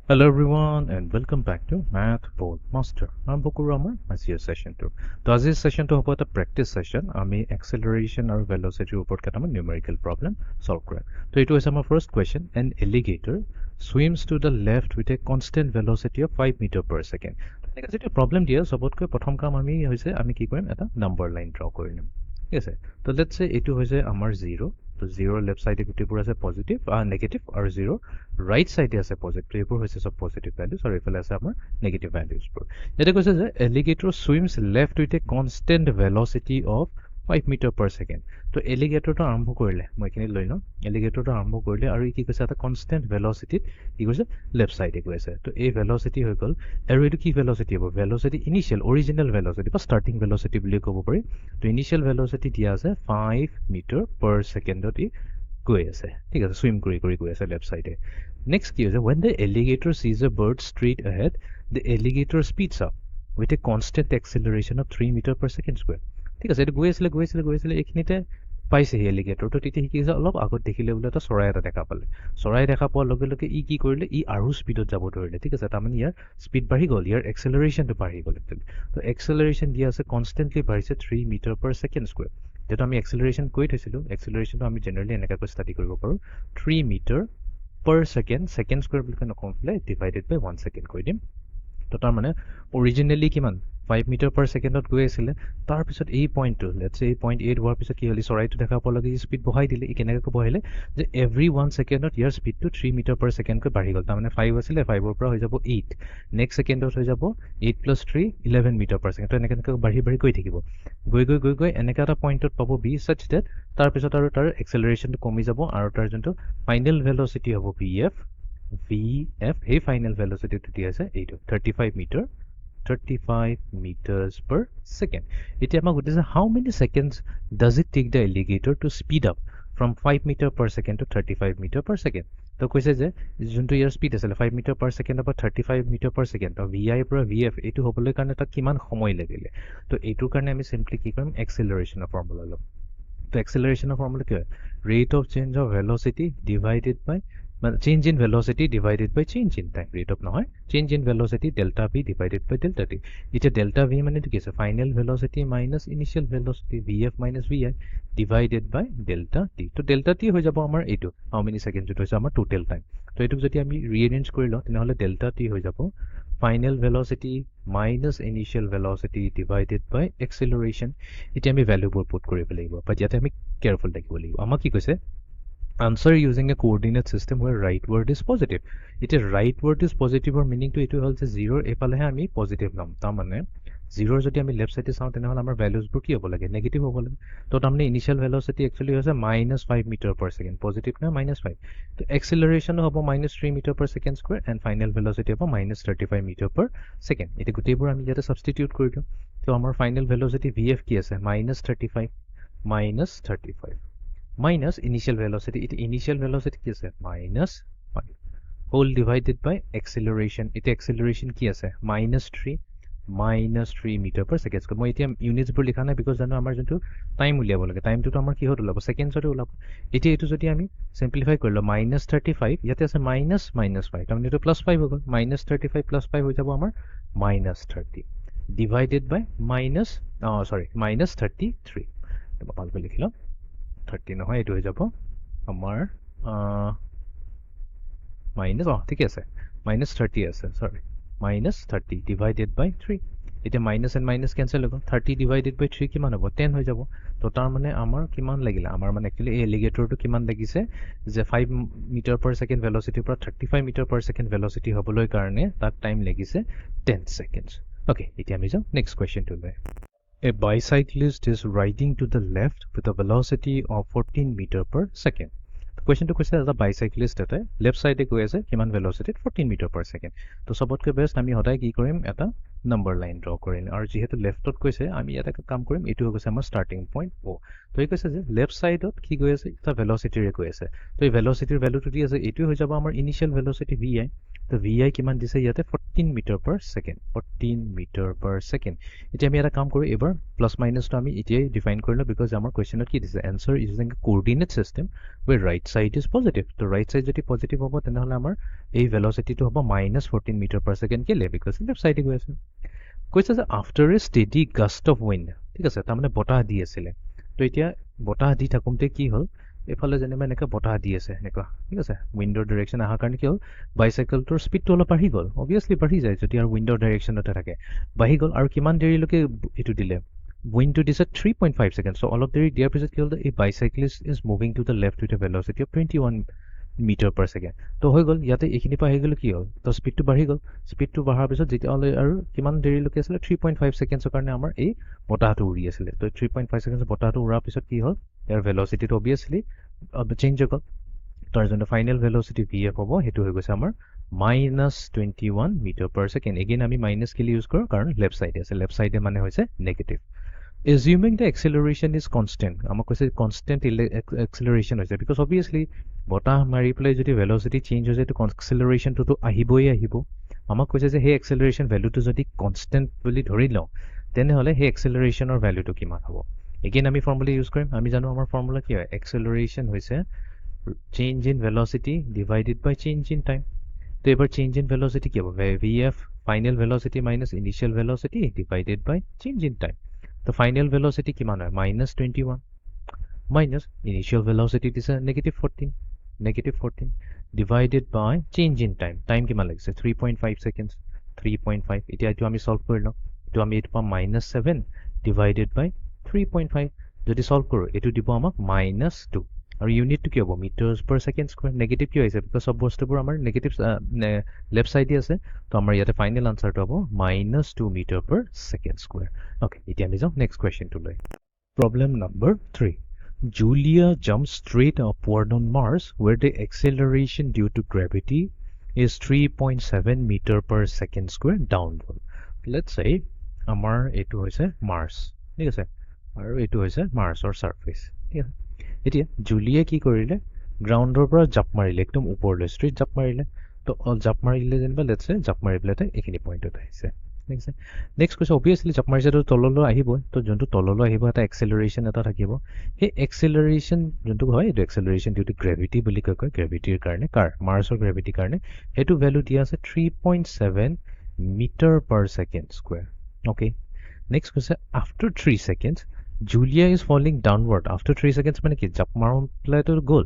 Hello everyone and welcome back to Math Bold Master. I'm Boku Ramar, my session 2. So this session 2 about a practice session. Ami acceleration or velocity report katama numerical problem solve kore. So it was our first question. An alligator swims to the left with a constant velocity of 5 meter per second. Like a problem here, sobotko prothom kam ami hoise ami ki korim eta number line draw korim. Yes, so let's say etu hoise amar 0. So 0 left side gutepur ase positive negative or 0 right side আছে positive এইবোৰ হৈছে সব positive values আৰু এফালে আছে আমাৰ negative ভ্যালুজবোৰ এটা কৈছে যে alligator swims left with a constant velocity of 5 metre per second তো এলিগেটৰটো আৰম্ভ কৰিলে মই এখিনি লৈ লওঁ এলিগেটৰটো আৰম্ভ কৰিলে আৰু কি কৈছে এটা কনস্ট্যান্ট ভেলোসিটিত কি কৈছে লেফট সাইডে গৈ আছে তো এই ভেলোসিটি হৈ গল আৰু এটো কি ভেলোসিটি হ'ব ভেলোসিটি ইনিশিয়াল অৰিজিনাল ভেলোসিটি বা স্টাৰ্টিং ভেলোসিটি বুলি ক'ব পাৰি তো ইনিশিয়াল ভেলোসিটি দিয়া আছে 5 মিটাৰ পাৰ সেকেন্ডত গৈ আছে ঠিক আছে সুইম কৰি গৈ আছে লেফট সাইডে নেক্সট কি হৈছে when the alligator sees a bird straight ahead the alligator speeds up with a constant acceleration of 3 meter per second square ঠিক আছে এটা গৈ আছিলে এইখিনিতে পাইছে হি এলিগেটৰটো তেতিয়া কি হৈছে অলপ আগত দেখিলে বোলে এটা চৰাই এটা দেখা পালে চৰাই দেখা পোৱাৰ লগে লগে ই কি কৰিলে ই আৰু স্পীডত যাব ধৰিলে ঠিক আছে তাৰমানে ইয়াৰ স্পীড বাঢ়ি গ'ল ইয়াৰ এক্সেলাৰেশ্যনটো বাঢ়ি গ'ল তো এক্সেলাৰেশ্যন দিয়া আছে কনষ্টেণ্টলি বাঢ়িছে 3 মিটাৰ পাৰ ছেকেণ্ড স্কুৱেৰ যেটা আমি এক্সেলাৰেশ্যন কৈ থৈছিলো এক্সেলাৰেশ্যনটো আমি জেনেৰেলি এনেকৈ ষ্টাডি কৰিব পাৰো 3 metre per second second square বুলি নকওঁ ফলে divided by 1 second কৈ দিম তো তাৰ মানে originally কিমান 5 meter per secondত গৈ আছিল তাৰ পিছত এই পইণ্টটো লেটস সে এই পইণ্ট 8 হোৱাৰ পিছত কি হলি চৰাইটো দেখা পোৱা লগে স্পীড বঢ়াই দিলে ই কেনেকৈ বঢ়াইলে যে এভৰি 1 secondত ইয়াৰ স্পীডটো 3 meter per second কৈ বাঢ়ি গ'ল তাৰ মানে 5 আছিল 5 ৰ পৰা হৈ যাব 8 নেক্সট সেকেন্ডত হৈ যাব 8 + 3 11 meter per second তো এনেকৈ বাঢ়ি গৈ থাকিব গৈ এনেকা এটা পইণ্টত পাব b such that তাৰ পিছত আৰু তাৰ এক্সেলাৰেশ্যনটো কমি যাব আৰু তাৰ যোনটো ফাইনেল ভেলোসিটি হ'ব vf এই ফাইনেল ভেলোসিটিটো দিয়া আছে এইটো 35 meters per second এতিয়া আমাক সুধিছে how many seconds does it take the alligator to speed up from 5 meter per second to 35 meter per second তো কৈছে যে যোনটো ইয়াৰ স্পীড আছিল 5 মিটাৰ পাৰ সেকেন্ডৰ পৰা 35 মিটাৰ পাৰ সেকেন্ড তো vi পৰা vf এইটো হ'বলৈ কাৰণে তাক কিমান সময় লাগিলে তো এইটোৰ কাৰণে আমি সিম্পলি কি কৰিম এক্সেলাৰেশ্যনৰ ফৰ্মুলা ল'ম তো এক্সেলাৰেশ্যনৰ ফৰ্মুলা কি হয় rate of change of velocity divided by change in velocity divided by change in time rate of নহয় change in velocity delta v divided by delta t এটা delta v মানে কি আছে final velocity minus initial velocity vf minus vi divided by delta t তো delta t হৈ যাব আমাৰ এইটো how many seconds এটা হৈছে আমাৰ total time তো এইটো যদি আমি rearrange কৰি লওঁ তেনেহলে delta t হৈ যাব final velocity minus initial velocity divided by acceleration এতিয়া আমি ভ্যালুবোৰ পুট কৰিব লাগিব বাট ইয়াতে আমি কেয়াৰফুল থাকিব লাগিব আমাক কি কৈছে answer using a coordinate system where right word is positive it is right word is positive or meaning to etu hol je 0 epalehe ami positive nam ta mane 0 jodi ami left side saw tene hol amar values bur ki hobo lage negative hobo lage to tamne initial velocity actually hoise -5 meter per second positive na -5 to acceleration hobo -3 meter per second square and final velocity hobo -35 meter per second ete gutei bur ami jate substitute kori diu to amar final velocity vf ki ase -35 minus initial velocity it initial velocity ki ase minus 5 whole divided by acceleration it acceleration ki ase -3 meter per second ko moi etia units bur likha na because jano amar jontu time uliabo lage time to amar ki hot ulabo seconds ore ulabo etia etu jodi ami simplify korilo -35 yate ase -5 tamne to +5 ho gol -35 +5 ho jabo amar -30 divided by -33 to bapal ko likhilo 30 নহয় এটো হৈ যাব আমাৰ minus ঠিক আছে -30 আছে sorry -30 divided বাই 3 এটা minus and minus cancel হ'ব 30 ডিভাইডেড বাই 3 কিমান হ'ব 10 হৈ যাব তো তাৰ মানে আমাৰ কিমান লাগিলে আমাৰ মানে একচুয়ালি এই এলিগেটৰটো কিমান লাগিছে যে 5 মিটাৰ পাৰ সেকেন্ড ভেলোসিটিৰ পৰা 35 মিটাৰ পাৰ সেকেন্ড ভেলোসিটি হ'বলৈ কাৰণে তাক টাইম লাগিছে 10 সেকেন্ডস ওকে এতিয়া আমি যাও নেক্সট কোৱেশ্চনটো লৈ A bicyclist is riding to the left with a velocity of 14 meter per second. The question to question as a bicyclist at left side go as a human velocity 14 meter per second. To support ke best ami hodai ki korim eta number line draw korin aru jehetu left ot koise ami eta kam korim etu hoise amar starting point o to ei koise je left side ot ki goi ase eta velocity re goi ase to ei velocity value to di ase etu hoi jabo amar initial velocity vi তো VI কিমান দিছে ইয়াতে 14 metre per second 14 metre per second এতিয়া আমি এটা কাম কৰোঁ এবাৰ প্লাছ মাইনাছটো আমি এতিয়াই ডিফাইন কৰি লওঁ বিকজ আমাৰ কুৱেশ্যনত কি দিছে answer using coordinate system where right side is positive তো ৰাইট ছাইড যদি পজিটিভ হ'ব তেনেহ'লে আমাৰ এই ভেলচিটিটো হ'ব -14 মিটাৰ পাৰ ছেকেণ্ড কেলে বিকজ লেফ্ট ছাইডে গৈ আছে কৈছে যে after a steady gust of wind ঠিক আছে তাৰমানে বতাহ দি আছিলে তো এতিয়া বতাহ দি থাকোঁতে কি হ'ল এফালে যেনিবা এনেকৈ বতাহ দি আছে এনেকুৱা ঠিক আছে উইণ্ডৰ ডাইৰেকশ্যন অহাৰ কাৰণে কি হ'ল বাইচাইকেলটোৰ স্পীডটো অলপ বাঢ়ি গ'ল অভিয়াছলি বাঢ়ি যায় যদি আৰু উইণ্ডৰ ডাইৰেকশ্যনতে থাকে বাঢ়ি গ'ল আৰু কিমান দেৰিলৈকে এইটো দিলে উইণ্ডটো দিছে 3.5 ছেকেণ্ড চ' অলপ দেৰি দিয়াৰ পিছত কি হ'ল এই bicyclist is moving to the left with a velocity of 21 metre per second তো হৈ গ'ল ইয়াতে এইখিনিৰ পৰা আহি গ'লে কি হ'ল তো স্পীডটো বাঢ়ি গ'ল স্পীডটো বঢ়াৰ পিছত যেতিয়াহ'লে আৰু কিমান দেৰিলৈকে আছিলে 3.5 ছেকেণ্ডছৰ কাৰণে আমাৰ এই বতাহটো উৰি আছিলে তো 3.5 ছেকেণ্ডছ বতাহটো উৰাৰ পিছত কি হ'ল ইয়াৰ ভেলচিটিটো অভিয়াছলি চেঞ্জ হৈ গ'ল তাৰ যোনটো ফাইনেল ভেলচিটি VF হ'ব সেইটো হৈ গৈছে আমাৰ -21 মিটাৰ পাৰ ছেকেণ্ড এগেইন আমি মাইনাছ কেলে ইউজ কৰোঁ কাৰণ লেফ্ট ছাইডে আছে লেফ্ট ছাইডে মানে হৈছে negative assuming the acceleration is constant আমাক কৈছে কনষ্টেণ্ট এক্সেলাৰেশ্যন হৈছে বিকজ অভিয়াছলি বতাহ মাৰি পেলাই যদি ভেলচিটি চেঞ্জ হৈ যায় তো এক্সেলাৰেশ্যনটোতো আহিবই আহিব আমাক কৈছে যে সেই এক্সেলাৰেশ্যন ভেলুটো যদি কনষ্টেণ্ট বুলি ধৰি লওঁ তেনেহ'লে সেই এক্সেলাৰেশ্যনৰ ভেলুটো কিমান হ'ব এগেইন আমি ফৰ্মুলা ইউজ কৰিম আমি জানো আমাৰ ফৰ্মুলা কি হয় এক্সেলাৰেশ্যন হৈছে change in velocity divided by change in time তো এবাৰ চেঞ্জ ইন ভেলচিটি কি হ'ব VF final velocity minus initial velocity divided by change in time তো ফাইনেল ভেলচিটি কিমান হয় -21 মাইনাছ ইনিচিয়েল ভেলচিটি দিছে -14 divided by change in time time কিমান লাগিছে 3.5 ছেকেণ্ডছ 3.5 এতিয়া এইটো আমি চল্ভ কৰি লওঁ এইটো আমি এইটো পাম -7 ডিভাইডেড বাই 3.5 যদি চল্ভ কৰোঁ এইটো দিব আমাক -2 আৰু ইউনিটটো কি হ'ব মিটাৰ্ছ পাৰ ছেকেণ্ড স্কুৱেৰ নেগেটিভ কিয় আহিছে বিকজ চব বস্তুবোৰ আমাৰ নেগেটিভ লেফ্ট ছাইডে আছে তো আমাৰ ইয়াতে ফাইনেল আনচাৰটো হ'ব -2 metre per second square okay এতিয়া আমি যাওঁ নেক্সট কুৱেশ্যনটোলৈ problem number 3 Julia jumps straight upward on Mars where the acceleration due to gravity is 3.7 meter per second square downward. Let's say আমাৰ এইটো হৈছে Mars ঠিক আছে আৰু এইটো হৈছে Marsৰ surface ঠিক আছে এতিয়া জুলিয়ে কি কৰিলে গ্ৰাউণ্ডৰ পৰা জাপ মাৰিলে একদম ওপৰলৈ ষ্ট্ৰেইট জাপ মাৰিলে তো জাপ মাৰিলে যেনিবা লেটছ চে জাপ মাৰি পেলাই এইখিনি পইণ্টত আহিছে ঠিক আছে নেক্সট কৈছে অভিয়াছলি জাপ মাৰিছে তো তললৈ আহিবই তো যোনটো তললৈ আহিব এটা এক্সেলাৰেশ্যন এটা থাকিব সেই এক্সেলাৰেশ্যন যোনটো হয় এইটো এক্সেলাৰেশ্যন ডিউ টু গ্ৰেভিটি বুলি কয় গ্ৰেভিটিৰ কাৰণে কাৰ মাৰ্চৰ গ্ৰেভিটিৰ কাৰণে সেইটো ভেলু দিয়া আছে 3.7 metre per second square okay next কৈছে after 3 seconds Julia is falling downward after 3 seconds মানে কি জাপ মাৰোঁ পেলাইতো গ'ল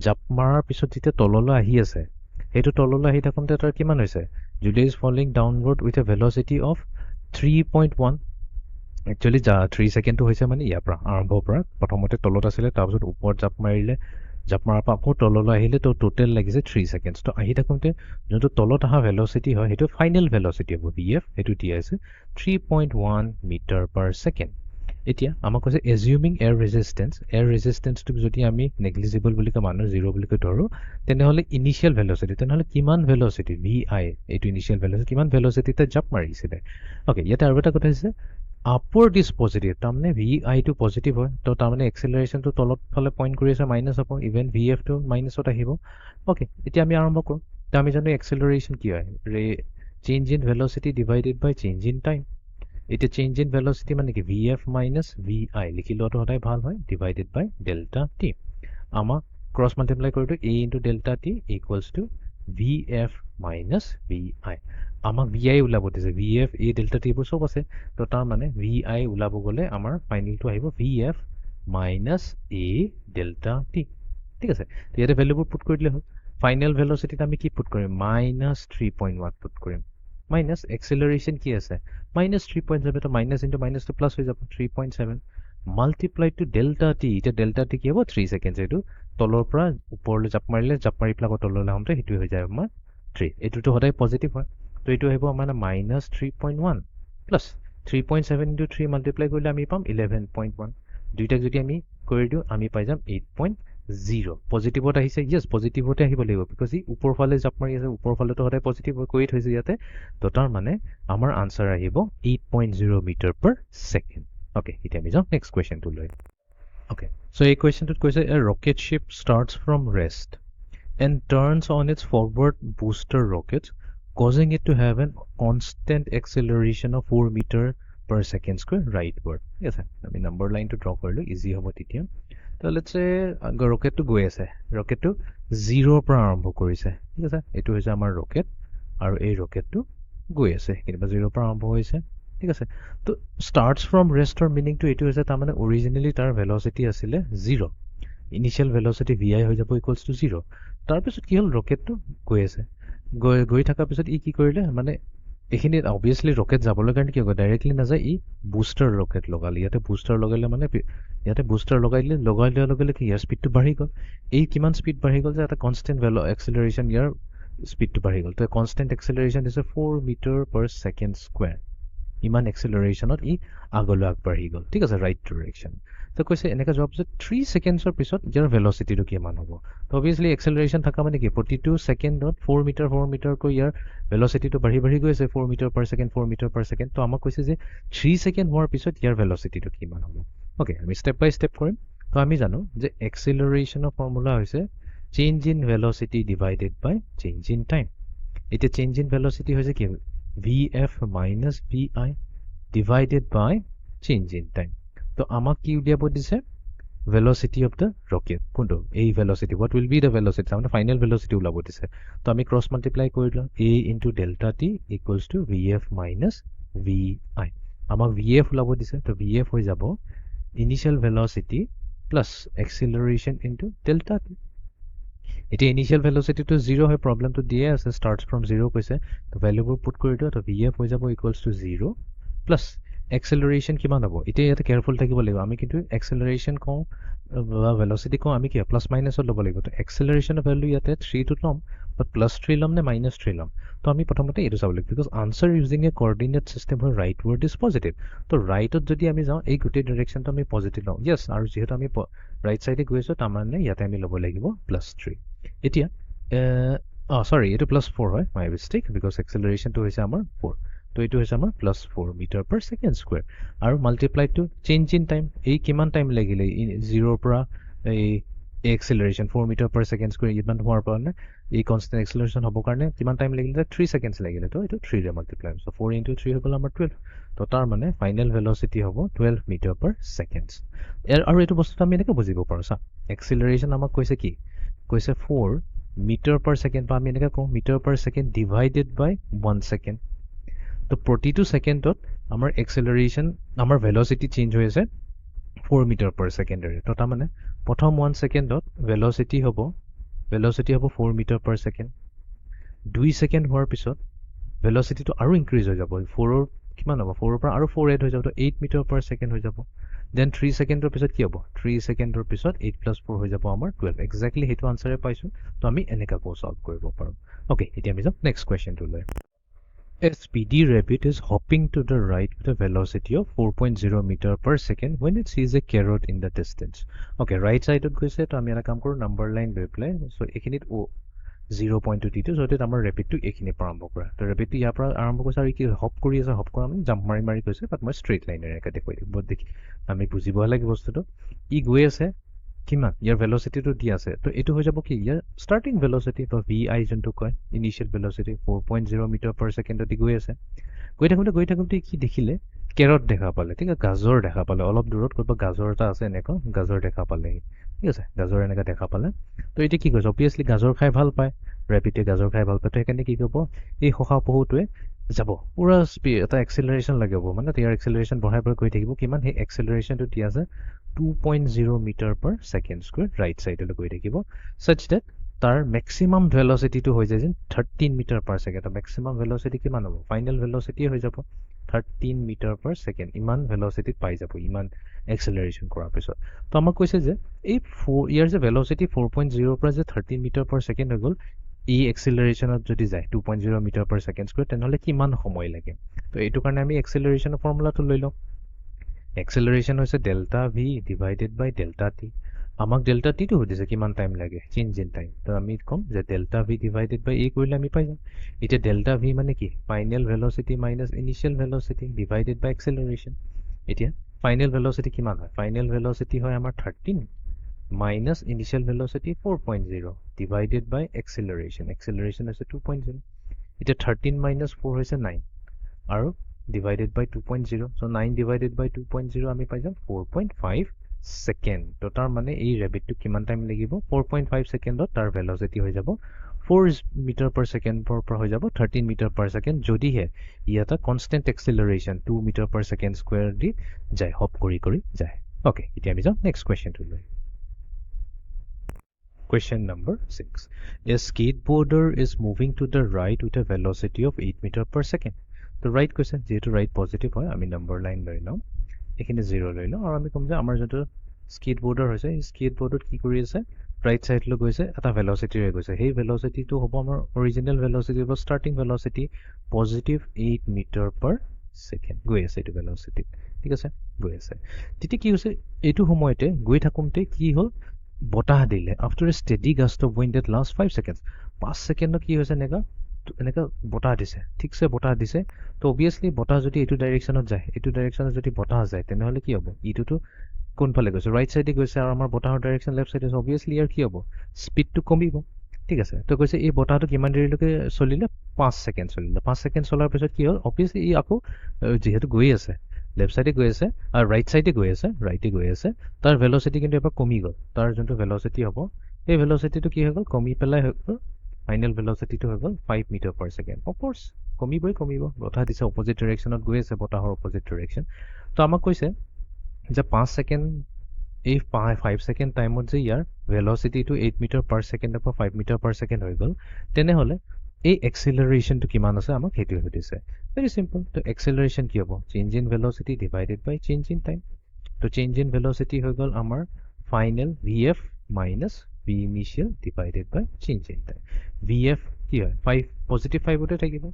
জাপ মাৰাৰ পিছত যেতিয়া তললৈ আহি আছে সেইটো তললৈ আহি থাকোঁতে তাৰ কিমান হৈছে Julia is falling downward with a velocity of 3.1 actually 3 ছেকেণ্ডটো হৈছে মানে ইয়াৰ পৰা আৰম্ভৰ পৰা প্ৰথমতে তলত আছিলে তাৰপিছত ওপৰত জাপ মাৰিলে জাপ মাৰাৰ পৰা আকৌ তললৈ আহিলে তো টোটেল লাগিছে 3 ছেকেণ্ডছ তো আহি থাকোঁতে যোনটো তলত অহা ভেলচিটি হয় সেইটো ফাইনেল ভেলচিটি হ'ব VF সেইটো দিয়া আছে 3.1 মিটাৰ পাৰ ছেকেণ্ড এতিয়া আমাক কৈছে এজিউমিং এয়াৰ ৰেজিষ্টেঞ্চটোক যদি আমি নেগলিজিবল বুলি কয় মানুহ 0 বুলি কৈ ধৰোঁ তেনেহ'লে ইনিচিয়েল ভেলচিটি তেনেহ'লে কিমান ভেলচিটি VI এইটো ইনিচিয়েল ভেলচিটি কিমান ভেলচিটিতে জাপ মাৰিছিলে অ'কে ইয়াতে আৰু এটা কথা হৈছে আপৱাৰ্ড ইজ পজিটিভ তাৰমানে VIটো পজিটিভ হয় তো তাৰমানে এক্সেলাৰেশ্যনটো তলত ফালে পইণ্ট কৰি আছে মাইনাছ হ'ব ইভেন VFটো মাইনাছত আহিব অ'কে এতিয়া আমি আৰম্ভ কৰোঁ তো আমি জানো এক্সেলাৰেশ্যন কি হয় change in velocity divided by change in time এতিয়া চেঞ্জ ইন ভেলচিটি মানে কি VF মাইনাছ VI লিখি লোৱাটো সদায় ভাল হয় ডিভাইডেড বাই ডেল্টা টি আমাক ক্ৰছ মাল্টিপ্লাই কৰিটো A into delta t equals to VF minus VI আমাক VI ওলাব দিছে VF A ডেল্টা টিবোৰ চব আছে তো তাৰ মানে VI ওলাব গ'লে আমাৰ ফাইনেলটো আহিব VF minus A delta T ঠিক আছে তো ইয়াতে ভেলুবোৰ পুট কৰি দিলে হ'ল ফাইনেল ভেলচিটিত আমি কি পুট কৰিম -3.1 পুট কৰিম মাইনাছ এক্সেলাৰেশ্যন কি আছে -3.7 তো মাইনাছ ইনটু মাইনাছটো প্লাছ হৈ যাব 3.7 মাল্টিপ্লাই টু ডেল্টা টি এতিয়া ডেল্টা টি কি হ'ব 3 ছেকেণ্ডছ এইটো তলৰ পৰা ওপৰলৈ জাপ মাৰিলে জাপ মাৰি পেলাই আকৌ তললৈ আহোঁতে সেইটোৱে হৈ যায় আমাৰ 3 এইটোতো সদায় পজিটিভ হয় তো এইটো আহিব আমাৰ -3.1 প্লাছ 3.7 ইনটু 3 মাল্টিপ্লাই কৰিলে আমি পাম 11.1 দুইটাক যদি আমি কৰি দিওঁ আমি পাই যাম 8.0 পজিটিভত আহিছে ইয়েছ পজিটিভতে আহিব লাগিব বিকজ ই ওপৰ ফালে জাপ মাৰি আছে ওপৰ ফালেতো সদায় পজিটিভ কৰি থৈছে ইয়াতে তো তাৰ মানে আমাৰ আনচাৰ আহিব 8.0 মিটাৰ পাৰ ছেকেণ্ড অ'কে এতিয়া আমি যাওঁ নেক্সট কুৱেশ্যনটোলৈ অ'কে চ' এই কুৱেশ্যনটোত কৈছে a rocket ship starts from rest and turns on its forward booster rockets causing it to have an constant acceleration of 4 meter per second square rightward. ঠিক আছে, আমি number লাইনটো ড্ৰ কৰিলোঁ, easy হ'ব তেতিয়া। তো লেটছ সে ৰকেটটো গৈ আছে, ৰকেটটো 0ৰ পৰা আৰম্ভ কৰিছে। ঠিক আছে, এইটো হৈছে আমাৰ ৰকেট আৰু এই ৰকেটটো গৈ আছে কেতিয়াবা 0ৰ পৰা আৰম্ভ হৈছে। ঠিক আছে, তো starts from rest ৰ মিনিংটো এইটো হৈছে, তাৰমানে অৰিজিনেলি তাৰ ভেলচিটি আছিলে 0, ইনিচিয়েল ভেলচিটি vi হৈ যাব ইকুৱেলছ টু 0। তাৰপিছত কি হ'ল, ৰকেটটো গৈ আছে, গৈ থকাৰ পিছত ই কি কৰিলে, মানে এইখিনিত অবভিয়াছলি ৰকেট যাবলৈ কাৰণে কি হ'ব, ডাইৰেক্টলি নাযায়, ই বুষ্টাৰ ৰকেট লগালে। ইয়াতে বুষ্টাৰ লগালে মানে ইয়াতে বুষ্টাৰ লগাই দিলে, লগাই দিয়াৰ লগে লগে ইয়াৰ স্পীডটো বাঢ়ি গ'ল। এই কিমান স্পীড বাঢ়ি গ'ল যে এটা কনষ্টেণ্ট এক্সেলাৰেশ্যন, ইয়াৰ স্পীডটো বাঢ়ি গ'ল। তো কনষ্টেণ্ট এক্সেলাৰেশ্যন দিছে 4 মিটাৰ পাৰ ছেকেণ্ড স্কুৱেৰ। ইমান এক্সেলাৰেশ্যনত ই আগলৈ আগবাঢ়ি গ'ল। ঠিক আছে, ৰাইট ডিৰেকশ্যন। তো কৈছে এনেকৈ যোৱাৰ পিছত 3 ছেকেণ্ডছৰ পিছত ইয়াৰ ভেলচিটিটো কিমান হ'ব। তো অবভিয়াছলি এক্সেলাৰেশ্যন থকা মানে কি, প্ৰতিটো ছেকেণ্ডত 4 মিটাৰকৈ ইয়াৰ ভেলচিটিটো বাঢ়ি গৈ আছে, 4 metre per second, 4 metre per second. তো আমাক কৈছে যে 3 ছেকেণ্ড হোৱাৰ পিছত ইয়াৰ ভেলচিটিটো কিমান হ'ব। অ'কে, আমি ষ্টেপ বাই ষ্টেপ কৰিম। তো আমি জানো যে এক্সেলাৰেশ্যনৰ ফৰ্মুলা হৈছে change in velocity divided by change in time. এতিয়া চেঞ্জ ইন ভেলচিটি হৈছে কি, vf minus vi divided by change in time. তো আমাক কি উলিয়াব দিছে, velocity of the rocket, কোনটো এই velocity, what will be the velocity, তাৰমানে ফাইনেল velocity ওলাব দিছে। তো আমি ক্ৰছ মাল্টিপ্লাই কৰিলোঁ, a into delta t equals to vf minus vi। আমাক vf ওলাব দিছে, তো vf হৈ যাব initial velocity plus acceleration into delta t। এতিয়া ইনিচিয়েল ভেলচিটিটো 0 হয়, প্ৰব্লেমটো দিয়ে আছে, starts from 0 কৈছে। তো ভেলুবোৰ পুট কৰি দিওঁ, তো vf হৈ যাব ইকুৱেলছ টু 0 প্লাছ এক্সেলাৰেশ্যন কিমান হ'ব। এতিয়া ইয়াতে কেয়াৰফুল থাকিব লাগিব, আমি কিন্তু এক্সেলাৰেশ্যন কওঁ বা ভেলচিটি কওঁ, আমি কি প্লাছ মাইনাছত ল'ব লাগিব। তো এক্সেলাৰেশ্যনৰ ভেলু ইয়াতে 3টোত ল'ম, বাট +3 ল'ম নে -3 ল'ম। তো আমি প্ৰথমতে এইটো চাব লাগিব, because answer using a coordinate system হয় ৰাইট ৱৰ্ড ইজ পজিটিভ। তো ৰাইটত যদি আমি যাওঁ, এই গোটেই ডিৰেকশ্যনটো আমি পজিটিভ লওঁ, য়েছ। আৰু যিহেতু আমি ৰাইট ছাইডে গৈ আছোঁ, তাৰমানে ইয়াতে আমি ল'ব লাগিব +3। এতিয়া চৰি, এইটো +4 হয়, মাই মিষ্টেক, বিকজ এক্সেলাৰেশ্যনটো হৈছে আমাৰ 4। তো এইটো হৈছে আমাৰ +4 মিটাৰ পাৰ ছেকেণ্ড স্কুৱেৰ। আৰু multiply to change in time, এই কিমান টাইম লাগিলে 0ৰ পৰা এই এক্সেলাৰেশ্যন 4 মিটাৰ পাৰ ছেকেণ্ড স্কুৱেৰ ইমান হোৱাৰ কাৰণে, এই কনষ্টেণ্ট এক্সেলাৰেশ্যন হ'বৰ কাৰণে কিমান টাইম লাগিলে, 3 ছেকেণ্ডছ লাগিলে। তো এইটো 3ৰে মাল্টিপ্লাই হৈছে, 4 into 3 হৈ গ'ল আমাৰ 12। তো তাৰ মানে ফাইনেল ভেলচিটি হ'ব 12 মিটাৰ পাৰ ছেকেণ্ডছ। আৰু এইটো বস্তুটো আমি এনেকৈ বুজিব পাৰোঁ, চা, এক্সেলাৰেশ্যন আমাক কৈছে কি, কৈছে 4 মিটাৰ পাৰ ছেকেণ্ড, বা আমি এনেকৈ কওঁ মিটাৰ পাৰ ছেকেণ্ড ডিভাইডেড বাই 1 ছেকেণ্ড। তো প্ৰতিটো ছেকেণ্ডত আমাৰ এক্সেলাৰেশ্যন, আমাৰ ভেলচিটি চেঞ্জ হৈ আছে 4 মিটাৰ পাৰ ছেকেণ্ডেৰে। তো তাৰমানে প্ৰথম 1 ছেকেণ্ডত ভেলচিটি হ'ব 4 মিটাৰ পাৰ ছেকেণ্ড। 2 ছেকেণ্ড হোৱাৰ পিছত ভেলচিটিটো আৰু ইনক্ৰিজ হৈ যাব, 4ৰ কিমান হ'ব, 4ৰ পৰা আৰু 4 এড হৈ যাব, তো 8 মিটাৰ পাৰ ছেকেণ্ড হৈ যাব। দেন 3 ছেকেণ্ডৰ পিছত কি হ'ব, 3 ছেকেণ্ডৰ পিছত 8 + 4 হৈ যাব আমাৰ 12। এক্সেক্টলি সেইটো আনচাৰে পাইছোঁ। তো আমি এনেকুৱাকৈ ছল্ভ কৰিব পাৰোঁ। অ'কে, এতিয়া আমি যাম next কুৱেশ্যনটোলৈ। A speedy rabbit is hopping to the right with a velocity of 4.0 meter per second when it sees a carrot in the distance. Okay, right side of গৈছে, তো আমি এটা কাম কৰোঁ, নাম্বাৰ লাইন লৈ পেলাই, চ' এইখিনিত 0.2 দিটো, চ' এতিয়া আমাৰ ৰেপিডটো এইখিনিৰ পৰা আৰম্ভ কৰা। তো ৰেপিডটো ইয়াৰ পৰা আৰম্ভ কৰিছে, আৰু কি হপ কৰি আছে, হপ কৰা মানে জাম্প মাৰি গৈছে, বাট মই ষ্ট্ৰেইট লাইনেৰে এনেকৈ দেখুৱাই দিম। বহুত দেখি আমি বুজিবহে লাগে বস্তুটো। ই গৈ আছে কিমান, ইয়াৰ ভেলচিটিটো দি আছে। তো এইটো হৈ যাব কি, ইয়াৰ ষ্টাৰ্টিং ভেলচিটি বা VI যোনটো কয়, ইনিচিয়েল ভেলচিটি 4.0 মিটাৰ পাৰ ছেকেণ্ডত গৈ আছে। গৈ থাকোঁতে কি দেখিলে, কেৰট দেখা পালে। ঠিক আছে, গাজৰ দেখা পালে, অলপ দূৰত ক'ৰবাত গাজৰ এটা আছে, এনেকুৱা গাজৰ দেখা পালে। ঠিক আছে, গাজৰ এনেকৈ দেখা পালে। তো এতিয়া কি কৈছে, অবভিয়াছলি গাজৰ খাই ভাল পায়, ৰেপিডে গাজৰ খাই ভাল পায়। তো সেইকাৰণে কি কৰিব, এই শহাপহুটোৱে যাব, পুৰা স্পীড এটা এক্সেলাৰেশ্যন লাগিব, মানে ইয়াৰ এক্সেলাৰেশ্যন বঢ়াই গৈ থাকিব। কিমান, সেই এক্সেলাৰেশ্যনটো দি আছে 2.0 metre per second square right ছাইডলৈ গৈ থাকিব, ছাচ ডেট তাৰ মেক্সিমাম ভেলচিটিটো হৈ যায় যেন 13 metre per second. Maximum velocity কিমান হ'ব, ফাইনেল ভেলচিটিয়ে হৈ যাব 13 মিটাৰ পাৰ ছেকেণ্ড। ইমান ভেলচিটিত পাই যাব, ইমান এক্সেলাৰেশ্যন কৰাৰ পিছত। তো আমাক কৈছে যে এই ইয়াৰ যে ভেলচিটি 4.0 পৰা যে 13 মিটাৰ পাৰ ছেকেণ্ড হৈ গ'ল, এই এক্সেলাৰেশ্যনত যদি যায় 2.0 মিটাৰ পাৰ ছেকেণ্ড স্কুৱেৰ, তেনেহ'লে কিমান সময় লাগে। তো এইটো কাৰণে আমি এক্সেলাৰেশ্যনৰ ফৰ্মুলাটো লৈ লওঁ। এক্সেলাৰেশ্যন হৈছে delta b divided by delta t. আমাক ডেল্টা টিটো সুধিছে কিমান টাইম লাগে, চেঞ্জ ইন টাইম। তো আমি ক'ম যে ডেল্টা ভি ডিভাইডেড বাই কৰিলে আমি পাই যাম। এতিয়া ডেল্টা ভি মানে কি, final velocity minus initial velocity divided by acceleration. এতিয়া ফাইনেল ভেলচিটি কিমান হয়, ফাইনেল ভেলচিটি হয় আমাৰ 13 minus initial velocity 4.0 divided by এক্সেলাৰেশ্যন। এক্সেলাৰেশ্যন হৈছে 2.0। এতিয়া 13 minus 4 হৈছে 9 আৰু divided by 2.0 so 9 divided by 2.0 আমি পাই যাম 4.5 সেকেন্ড তো তাৰ মানে এই ৰেবিটটো কিমান টাইম লাগিব 4.5 সেকেন্ডত তাৰ ভেলোচিটি হৈ যাব 4 মিটাৰ পাৰ সেকেন্ড পৰা হৈ যাব 13 মিটাৰ পাৰ সেকেন্ড যদিহে ইয়াটা constant acceleration 2 metre per second square দি যায় হপ কৰি যায় ওকে এতিয়া আমি যাম নেক্সট কোৱেশ্চনটো লৈ Question number 6. A skateboarder is moving to the right with a velocity of 8 meter per second. The right question, যেহেতু right positive হয় আমি number line লৈ লওঁ এখানে 0 লৈ লওঁ আৰু আমি কম যে আমাৰ যোনটো skateboarder হৈছে এই skateboardত কি কৰি আছে right side লৈ গৈছে এটা velocity ৰে গৈছে সেই velocity টো হ'ব আমাৰ original velocity বা starting velocity positive 8 meter per second গৈ আছে এইটো velocity ঠিক আছে গৈ আছে তেতিয়া কি হৈছে এইটো সময়তে গৈ থাকুমতে কি হ'ল বতাহ দিলে after a steady gust of wind that lasts 5 seconds 5 second কি হৈছে এনেকা বতাহ দিছে ঠিকছে বতাহ দিছে তো obviously বতাহ যদি এইটো ডাইৰেকশনত যায় এইটো ডাইৰেকশনত যদি বতাহ যায় তেনেহলে কি হ'ব ইটোটো কোনফালে গৈছে ৰাইট সাইডে গৈছে আৰু আমাৰ বতাহৰ ডাইৰেকশন লেফট সাইডে obviously ইয়াৰ কি হ'ব স্পিডটো কমিব ঠিক আছে তো কৈছে এই বতাহটো কিমান দেৰিলৈকে চলিলে 5 সেকেন্ড চলিলে 5 সেকেন্ড চলাৰ পিছত কি হ'ল obviously ই আকৌ যেহেতু গৈ আছে লেফট সাইডে গৈ আছে আৰু ৰাইট সাইডে গৈ আছে ৰাইটে গৈ আছে তাৰ ভেলোচিটি কিন্তু এবাৰ কমি গ'ল তাৰ যোনটো ভেলোচিটি হ'ব এই ভেলোচিটিটো কি হৈ গ'ল কমি পেলাই হৈ গ'ল ফাইনেল ভেলোচিটিটো হৈ গ'ল 5 metre per second of course কমিব বতাহ দিছে অপোজিট ডাইৰেকশনত গৈ আছে বতাহৰ অপোজিট ডাইৰেকশন তো আমাক কৈছে যে 5 সেকেন্ড এই 5 সেকেন্ড টাইমত যে ইয়াৰ ভেলোচিটিটো 8 মিটাৰ পাৰ সেকেন্ডৰ পৰা 5 মিটাৰ পাৰ সেকেন্ড হৈ গ'ল তেনেহলে এই এক্সেলাৰেশনটো কিমান আছে আমাক হেতু সুধিছে very simple তো acceleration কি হ'ব change in velocity divided by change in time তো change in velocity হৈ গ'ল আমাৰ final vf minus v initial divided by change in time vf কি হয় 5 positive 5 ওতে থাকিব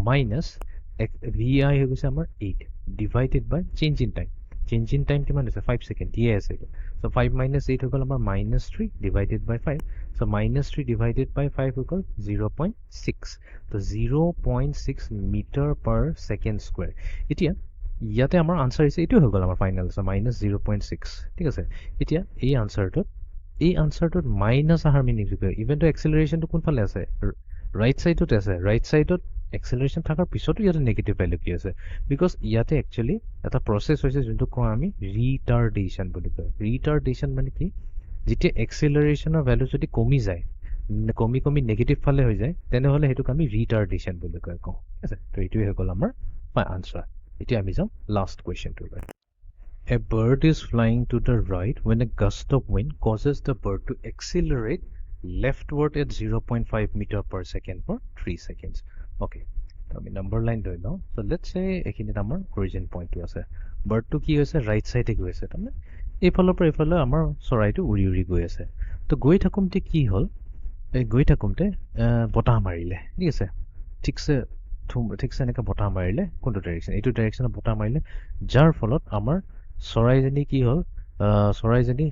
minus vi হৈ গৈছে আমাৰ 8 divided by change in time কিমান আছে 5 সেকেন্ড দিয়ে আছে so 5 minus 8 হৈ গ'ল আমাৰ minus 3 divided by 5 so minus 3 divided by 5 হৈ গ'ল 0.6 তো 0.6 মিটাৰ পাৰ সেকেন্ড স্কয়াৰ এতিয়া ইয়াতে আমাৰ আনসাৰ হৈছে এটো হৈ গ'ল আমাৰ ফাইনাল so minus 0.6 ঠিক আছে এতিয়া এই আনসাৰটোত মাইনাস আহাৰ মিনিং কি ইভেন তো এক্সেলাৰেশনটো কোনফালে আছে ৰাইট সাইডত আছে ৰাইট সাইডত acceleration থাকাৰ পিছতো ইয়াতে নেগেটিভ ভ্যালু কি আছে বিকজ ইয়াতে একচুয়ালি এটা প্ৰসেস হৈছে যোনটো কওঁ আমি ৰিটাৰ্ডেশন বুলি কয় ৰিটাৰ্ডেশন মানে কি যেতিয়া এক্সেলাৰেশনৰ ভ্যালু যদি কমি যায় কমি নেগেটিভ ফালে হৈ যায় তেনেহলে হেতুক আমি ৰিটাৰ্ডেশন বুলি কয় ঠিক আছে তো এইটোই হৈ গ'ল আমাৰ আনসাৰ এতিয়া আমি যাম last কোৱেশ্চনটো A bird is flying to the right when a gust of wind causes the bird to accelerate leftward at 0.5 meter per second for 3 seconds. Okay, so আমি number line লৈ লওঁ so let's say এখিনিত আমাৰ origin point টো আছে birdটো কি হৈছে right side গৈ আছে তাৰমানে এইফালৰ পৰা এইফালে আমাৰ চৰাইটো উৰি গৈ আছে তো গৈ থাকুমতে কি হ'ল এই গৈ থাকুমতে বতাহ মাৰিলে ঠিক আছে ঠিকছে এনেকা বতাহ মাৰিলে কোনটো ডাইৰেকশন এইটো ডাইৰেকশনত বতাহ মাৰিলে যাৰ ফলত আমাৰ চৰাইজনী কি হ'ল চৰাইজনী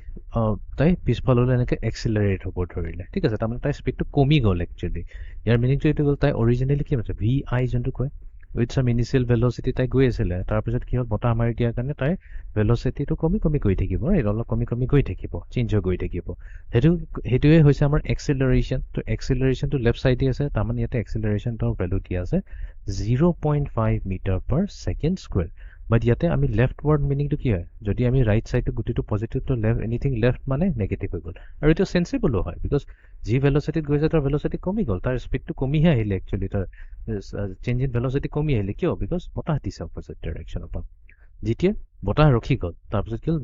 তাই পিছফাললৈ এনেকে এক্সেলাৰেট হ'ব ধৰিলে ঠিক আছে তাৰমানে তাই স্পীডটো কমি গ'ল একচুয়ালি ইয়াৰ মিনিংটো এইটো গ'ল তাই অৰিজিনেলি কি মানে ভি আই যোনটো কয় উইথ সাম ইনিশিয়েল ভেলোচিটি তাই গৈ আছিলে তাৰপিছত কি হ'ল বতাহ মাৰি দিয়াৰ কাৰণে তাই ভেলোচিটিটো কমি গৈ থাকিব অলপ কমি গৈ থাকিব চেঞ্জ হৈ গৈ থাকিব হেতুৱে হৈছে আমাৰ এক্সেলাৰেশন তো এক্সেলাৰেশনটো লেফট সাইডে আছে তাৰমানে ইয়াতে এক্সেলাৰেশনটোৰ ভ্যালু দিয়া আছে 0.5 মিটাৰ পাৰ সেকেন্ড স্কয়াৰ বাট ইয়াতে আমি লেফট ওয়ার্ড মিনিংটো কি হয় যদি আমি রাইট সাইডটো গুটিটো পজিটিভ তো লেফট এনিথিং লেফট মানে নেগেটিভ হৈ গ'ল আৰু এটা সেন্সিবলও হয় বিকজ যি ভেলোচিটিত গৈছে তাৰ ভেলোচিটি কমি গ'ল তাৰ স্পীডটো কমিহে আহিলে একচুয়ালি তাৰ চেঞ্জ ইন ভেলোচিটি কমি আহিলে কিয় বিকজ বতাহ দিছে অপোজিট ডাইৰেকশনৰ পৰা যেতিয়া বতাহ ৰখি গ'ল তাৰপিছত কি হ'ল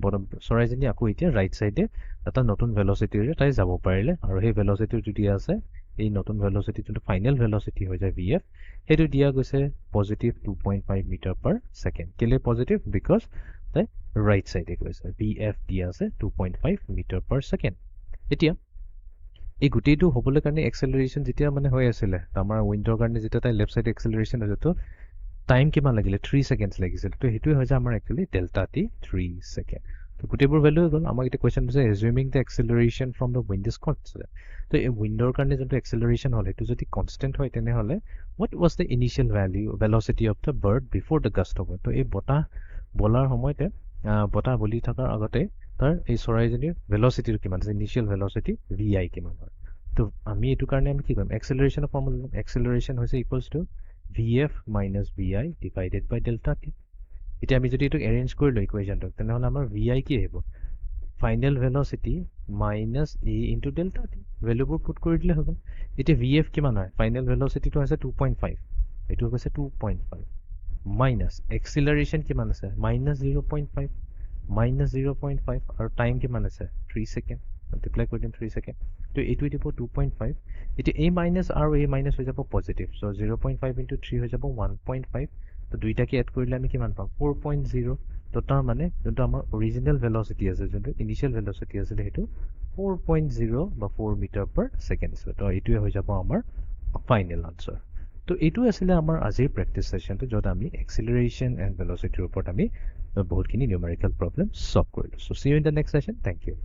চৰাইজনী আকৌ এতিয়া ৰাইট সাইডে এটা নতুন ভেলোচিটিৰে তাই যাব পাৰিলে আৰু সেই ভেলোচিটি যদি আছে এই নতুন ভেলোচিটি যোনটো ফাইনেল ভেলোচিটি হৈ যায় vf হেতু দিয়া গৈছে পজিটিভ 2.5 মিটাৰ পাৰ সেকেন্ড কেলে পজিটিভ বিকজ তাই ৰাইট সাইডে গৈছে vf দিয়া আছে 2.5 মিটাৰ পাৰ সেকেন্ড এতিয়া এই গুটিটো হ'বলৈ কাৰণে এক্সেলাৰেশন যেতিয়া মানে হৈ আছিল আমাৰ উইণ্ডৰ কাৰণে যেতিয়া তাই লেফট সাইড এক্সেলাৰেশন হৈছে তো টাইম কিমান লাগিলে 3 সেকেন্ডস লাগিছিল তো হেতুৱে হৈ যায় আমাৰ একচুয়ালি ডেল্টা t 3 সেকেন্ড তো গুটিবোৰ ভ্যালু হৈ গ'ল আমাক এটা কোৱেশ্চন দিছে assuming the acceleration from the wind is constant তো এই উইণ্ডৰ কাৰণে যোনটো এক্সেলাৰেশন হ'ল হেতু যদি কনস্ট্যান্ট হয় তেনেহলে what was the initial velocity of the bird before the gust of wind তো এই বতাহ বলাৰ সময়তে বতাহ বলি থকাৰ আগতে তাৰ এই চৰাইজনীৰ ভেলোচিটিটো কিমান আছে ইনিশিয়াল ভেলোচিটি vi কিমান হয় তো আমি এইটো কাৰণে আমি কি কৰিম এক্সেলাৰেশ্যনৰ ফৰ্মুলা ল'ম এক্সেলাৰেশ্যন হৈছে equals to vf minus vi divided by delta T এতিয়া আমি যদি এইটোক এৰেঞ্জ কৰি লওঁ ইকুৱেশ্যনটোক তেনেহ'লে আমাৰ vi কি আহিব final velocity minus a into delta t ভেলুবোৰ পুট কৰি দিলে হৈ গ'ল এতিয়া vf কিমান হয় ফাইনেল ভেল'চিটিটো হৈছে 2.5 এইটো হৈছে 2.5 মাইনাছ এক্সিলাৰেশ্যন কিমান আছে মাইনাছ 0.5 মাইনাছ 0.5 আৰু টাইম কিমান আছে 3 ছেকেণ্ড মাল্টিপ্লাই কৰি দিম 3 ছেকেণ্ড তো এইটো দিব 2.5 এতিয়া a মাইনাছ আৰু a মাইনাছ হৈ যাব পজিটিভ চ' 0.5 ইনটু 3 হৈ যাব 1.5 তো দুইটাকে এড কৰিলে আমি কিমান পাম 4.0 তো তাৰ মানে যোনটো আমাৰ অৰিজিনেল ভেল'চিটি আছে যোনটো ইনিচিয়েল ভেল'চিটি আছিলে সেইটো 4.0 বা 4 মিটাৰ পাৰ ছেকেণ্ড আছে তো এইটোৱে হৈ যাব আমাৰ ফাইনেল আনচাৰ তো এইটো আছিলে আমাৰ আজিৰ প্ৰেক্টিছ ছেশ্যনটো য'ত আমি এক্সিলাৰেশ্যন এণ্ড ভেল'চিটিৰ ওপৰত আমি বহুতখিনি নিউমেৰিকেল প্ৰব্লেম ছল্ভ কৰিলোঁ so' see you in the next session thank U